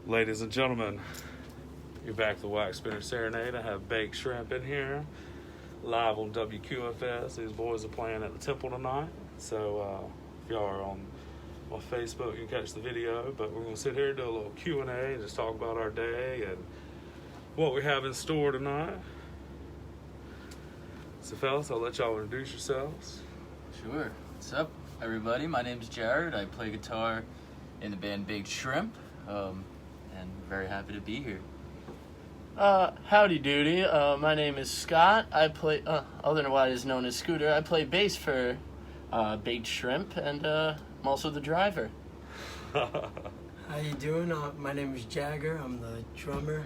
Ladies and gentlemen, you're back to the Wax Spinner Serenade. I have baked shrimp in here, live on WQFS. These boys are playing at the Temple tonight. So if y'all are on Facebook, you can catch the video. But we're going to sit here and do a little Q&A and just talk about our day and what we have in store tonight. So fellas, I'll let y'all introduce yourselves. Sure. What's up, everybody? My name's Jared. I play guitar in the band Baked Shrimp. And very happy to be here. Howdy doody. My name is Scott. I play, otherwise known as Scooter. I play bass for Baked Shrimp, and I'm also the driver. How you doing? My name is Jagger. I'm the drummer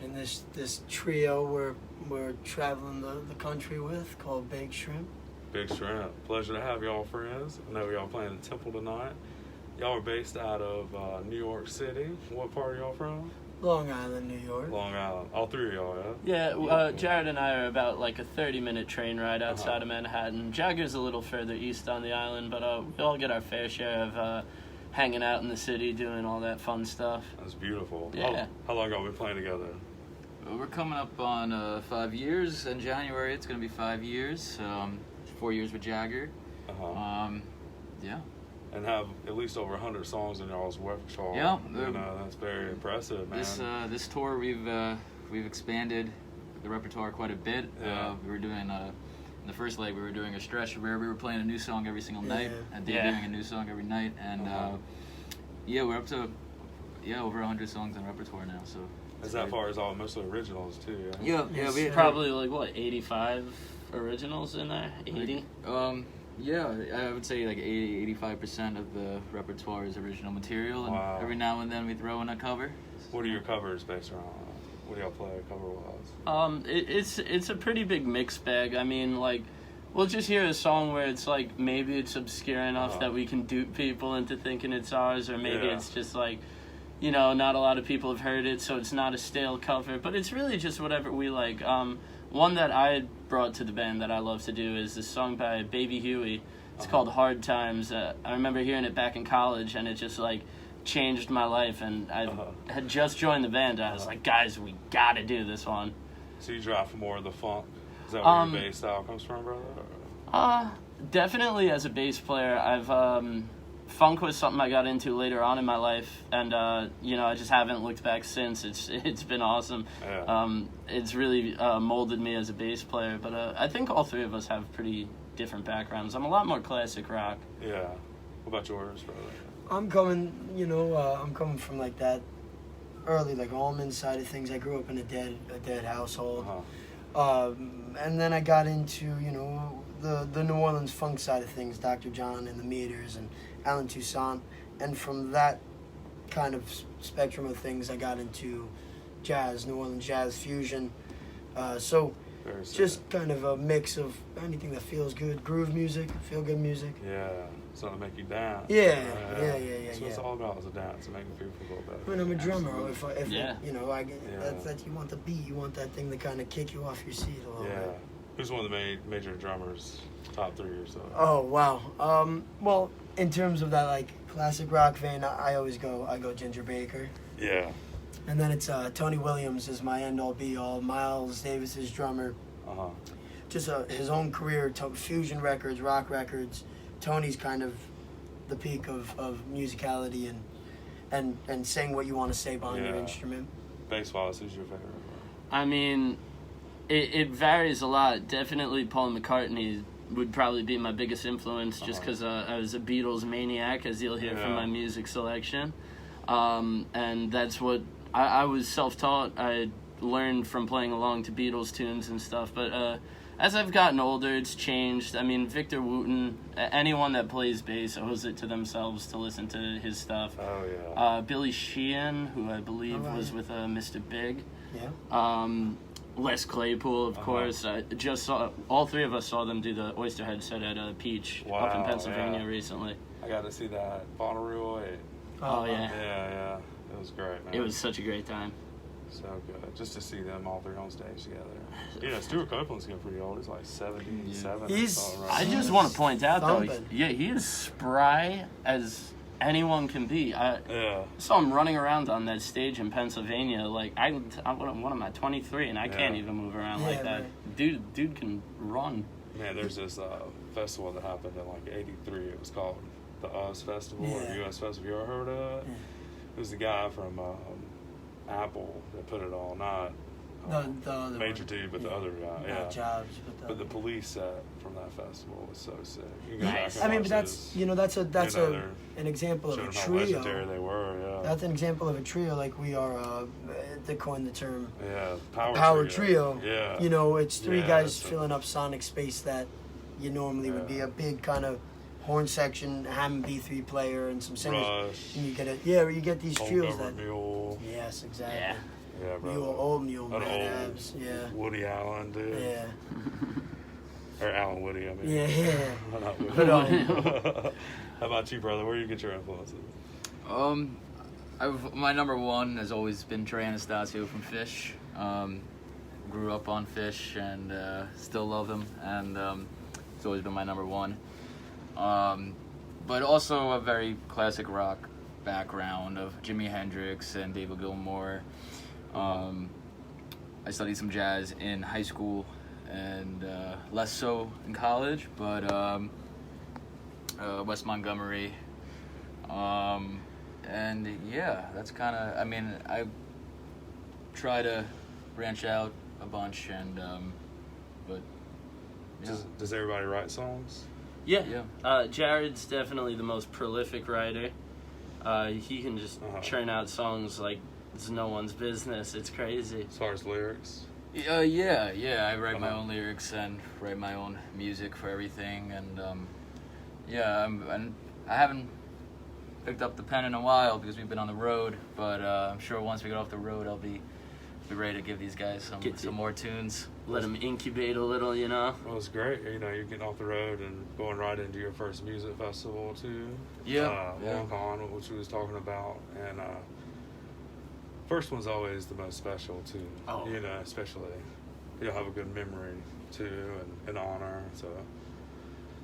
in this trio we're traveling the country with, called Baked Shrimp. Big Shrimp. Pleasure to have y'all friends. I know y'all playing the Temple tonight. Y'all are based out of New York City. What part are y'all from? Long Island, New York. Long Island. All three of y'all, yeah? Yeah, Jared and I are about like a 30-minute train ride outside of Manhattan. Jagger's a little further east on the island, but we all get our fair share of hanging out in the city, doing all that fun stuff. That's beautiful. Yeah. How long y'all been playing together? Well, we're coming up on 5 years. In January, it's going to be 5 years. 4 years with Jagger. Yeah. And have at least over 100 songs in y'all's repertoire. Yeah. That's very impressive, man. This tour, we've expanded the repertoire quite a bit. Yeah. We were doing, in the first leg, we were doing a stretch where we were playing a new song every single night and debuting a new song every night. And we're up to over 100 songs in repertoire now. So as that far as all mostly originals too. Yeah. We probably like what 85 originals in there. 80. Yeah, I would say like 80-85% of the repertoire is original material, and Wow. every now and then we throw in a cover. What are your covers based around? What do y'all play cover-wise? It's a pretty big mixed bag. I mean, like, we'll just hear a song where it's like maybe it's obscure enough that we can dupe people into thinking it's ours, or maybe it's just like, you know, not a lot of people have heard it, so it's not a stale cover. But it's really just whatever we like. One that I brought to the band that I love to do is this song by Baby Huey. It's called Hard Times. I remember hearing it back in college, and it just, like, changed my life. And I had just joined the band, and I was like, guys, we gotta do this one. So you drive for more of the funk? Is that where your bass style comes from, brother? Definitely as a bass player. Funk was something I got into later on in my life, and I just haven't looked back since. It's been awesome. Yeah. It's really molded me as a bass player. But I think all three of us have pretty different backgrounds. I'm a lot more classic rock. Yeah. What about yours, brother? I'm coming from like that early, like almond side of things. I grew up in a dead household, and then I got into the New Orleans funk side of things, Dr. John and the Meters and Alan Toussaint, and from that kind of spectrum of things, I got into jazz, New Orleans jazz fusion. So just kind of a mix of anything that feels good, groove music, feel good music. Yeah, something to make you dance. Yeah. That's what it's all about, is a dance, to make people feel better. When I'm a drummer, if Yeah. you want the beat, you want that thing to kind of kick you off your seat a little bit. Who's one of the major drummers, top three or so? Oh, wow. Well, in terms of that, like, classic rock vein, I go Ginger Baker. Yeah. And then it's Tony Williams is my end-all, be-all. Miles Davis is drummer. Just his own career, fusion records, rock records. Tony's kind of the peak of musicality and saying what you want to say behind your instrument. Bass-wise, who's your favorite? I mean, it varies a lot. Definitely Paul McCartney would probably be my biggest influence, just because I was a Beatles maniac, as you'll hear from my music selection. And that's what I was self-taught. I learned from playing along to Beatles tunes and stuff. But as I've gotten older, it's changed. I mean, Victor Wooten, anyone that plays bass owes it to themselves to listen to his stuff. Oh, yeah. Billy Sheehan, who I believe was with Mr. Big. Yeah. Les Claypool, of course. I just saw, all three of us saw them do the Oysterhead set at Peach up in Pennsylvania recently. I got to see that. Bonnaroo. Oh, yeah. Yeah. It was great, man. It was such a great time. So good. Just to see them all three on stage together. Stuart Copeland's getting pretty old. He's like 77. He's... I just want to point out, thumping. though, he is spry as anyone can be. Yeah. So I'm running around on that stage in Pennsylvania. Like what am I? 23, and I can't even move around like that. Right. Dude can run. Man, there's this festival that happened in like '83. It was called the Oz Festival or US Festival. You ever heard of it? Yeah. It was the guy from Apple that put it on, not The other Major one. D, but the Yeah. other guy. Not Yeah. Jobs, But the police set from that festival was so sick. You go Nice. back I and mean, watch but that's they're an example of a showing how legendary trio. they were. Yeah. That's an example of a trio. Like we are, they coined the term Yeah. power trio. Yeah. You know, it's three Yeah, guys that's filling up sonic space that you normally would be Yeah. a big kind of horn section, Hammond B3 player, and some singers. Rush. And you get it. Yeah, you get these Old trios Government that. Mule. Yes, exactly. Yeah. Yeah, bro. Old Mule, An Mad old Abs. Yeah. Woody Allen, dude. Yeah. Or Alan Woody, I mean. Yeah. Not Woody. But, How about you, brother? Where do you get your influences? My number one has always been Trey Anastasio from Fish. Grew up on Fish and still love him, and it's always been my number one. But also a very classic rock background of Jimi Hendrix and David Gilmour. I studied some jazz in high school and less so in college, but Wes Montgomery. And yeah, that's kind of, I mean, I try to branch out a bunch, and but yeah. Does everybody write songs? Yeah. Yeah. Jared's definitely the most prolific writer. He can just churn out songs like it's no one's business. It's crazy. As far as lyrics? Yeah. I write my own lyrics and write my own music for everything, and and I haven't picked up the pen in a while because we've been on the road. But I'm sure once we get off the road, I'll be ready to give these guys some more tunes. Let them incubate a little, you know. Well, it's great. You know, you're getting off the road and going right into your first music festival too. Yeah. Walk On, which we was talking about, and first one's always the most special too. Oh. You know, especially you'll have a good memory too, and an honor. So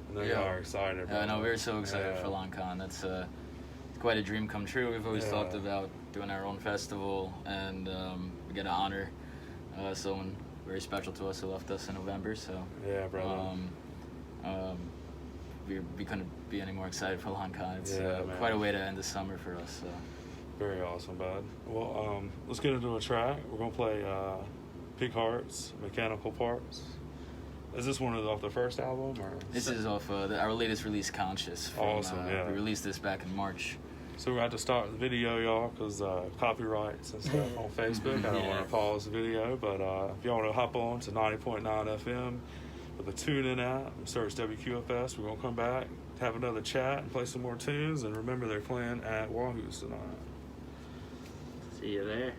I know y'all are excited. Yeah, I know we're so excited Yeah. for LonCon. That's it's quite a dream come true. We've always talked about doing our own festival, and we get to honor someone very special to us who left us in November. So yeah, brother. We couldn't be any more excited for LonCon. It's man. quite a way to end the summer for us. So. Very awesome, bud. Well, let's get into a track. We're gonna play Pig Hearts, Mechanical Parts. Is this one off the first album, or This is off our latest release, Conscious. From, Awesome, yeah. We released this back in March. So we're going to have to start the video, y'all, because copyrights and stuff on Facebook. I don't want to pause the video, but if y'all want to hop on to 90.9 FM with a tune-in app and search WQFS, we're going to come back, have another chat, and play some more tunes. And remember, they're playing at Wahoo's tonight. See you there.